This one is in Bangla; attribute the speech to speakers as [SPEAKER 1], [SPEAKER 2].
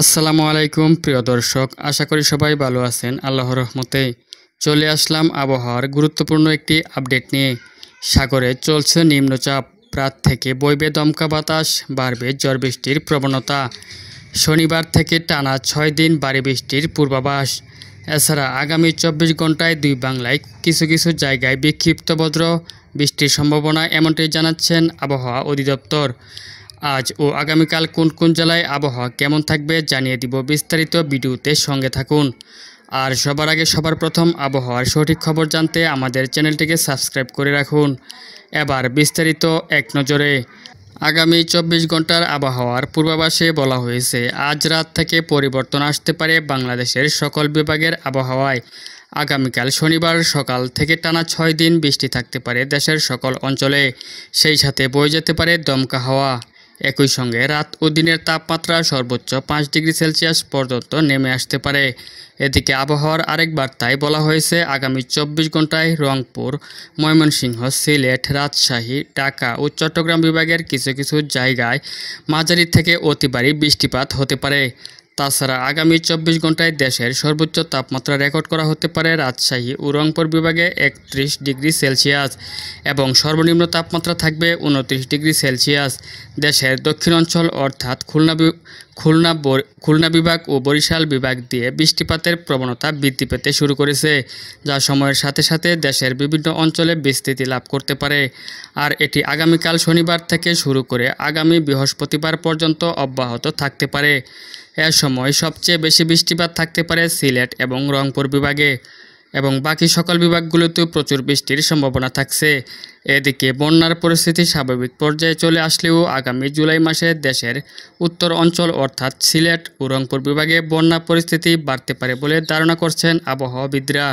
[SPEAKER 1] আসসালামু আলাইকুম প্রিয় দর্শক, আশা করি সবাই ভালো আছেন। আল্লাহর রহমতে চলে আসলাম আবহাওয়ার গুরুত্বপূর্ণ একটি আপডেট নিয়ে। সাগরে চলছে নিম্নচাপ, রাত থেকে বইবে দমকা বাতাস, বাড়বে ঝড় বৃষ্টির প্রবণতা। শনিবার থেকে টানা 6 দিন ভারী বৃষ্টির পূর্বাভাস। এছাড়া আগামী 24 ঘন্টায় দুই বাংলায় কিছু কিছু জায়গায় বিক্ষিপ্ত বজ্র বৃষ্টির সম্ভাবনা, এমনটি জানাচ্ছেন আবহাওয়া অধিদপ্তর। আজ ও আগামীকাল কোন কোন জেলায় আবহাওয়া কেমন থাকবে জানিয়ে দিব বিস্তারিত ভিডিওতে, সঙ্গে থাকুন। আর সবার আগে সবার প্রথম আবহাওয়ার সঠিক খবর জানতে আমাদের চ্যানেলটিকে সাবস্ক্রাইব করে রাখুন। এবার বিস্তারিত এক নজরে। আগামী 24 ঘন্টার আবহাওয়ার পূর্বাভাসে বলা হয়েছে, আজ রাত থেকে পরিবর্তন আসতে পারে বাংলাদেশের সকল বিভাগের আবহাওয়ায়। আগামীকাল শনিবার সকাল থেকে টানা 6 দিন বৃষ্টি থাকতে পারে দেশের সকল অঞ্চলে, সেই সাথে বয়ে যেতে পারে দমকা হাওয়া। একই সঙ্গে রাত ও দিনের তাপমাত্রা সর্বোচ্চ 5 ডিগ্রি সেলসিয়াস পর্যন্ত নেমে আসতে পারে। এদিকে আবহাওয়ার আরেক বার্তায় বলা হয়েছে, আগামী 24 ঘন্টায় রংপুর, ময়মনসিংহ, সিলেট, রাজশাহী, ঢাকা ও চট্টগ্রাম বিভাগের কিছু কিছু জায়গায় মাঝারি থেকে অতি ভারী বৃষ্টিপাত হতে পারে। তাছাড়া আগামী 24 ঘন্টায় দেশের সর্বোচ্চ তাপমাত্রা রেকর্ড করা হতে পারে রাজশাহী ও রংপুর বিভাগে 31 ডিগ্রি সেলসিয়াস এবং সর্বনিম্ন তাপমাত্রা থাকবে 29 ডিগ্রি সেলসিয়াস। দেশের দক্ষিণ অঞ্চল অর্থাৎ খুলনা বিভাগ ও বরিশাল বিভাগ দিয়ে বৃষ্টিপাতের প্রবণতা বৃদ্ধি পেতে শুরু করেছে, যা সময়ের সাথে সাথে দেশের বিভিন্ন অঞ্চলে বিস্তৃতি লাভ করতে পারে। আর এটি আগামীকাল শনিবার থেকে শুরু করে আগামী বৃহস্পতিবার পর্যন্ত অব্যাহত থাকতে পারে। এ সময় সবচেয়ে বেশি বৃষ্টিপাত থাকতে পারে সিলেট এবং রংপুর বিভাগে, এবং বাকি সকল বিভাগগুলোতেও প্রচুর বৃষ্টির সম্ভাবনা থাকছে। এদিকে বন্যার পরিস্থিতি স্বাভাবিক পর্যায়ে চলে আসলেও আগামী জুলাই মাসে দেশের উত্তর অঞ্চল অর্থাৎ সিলেট ও রংপুর বিভাগে বন্যা পরিস্থিতি বাড়তে পারে বলে ধারণা করছেন আবহাওয়াবিদরা।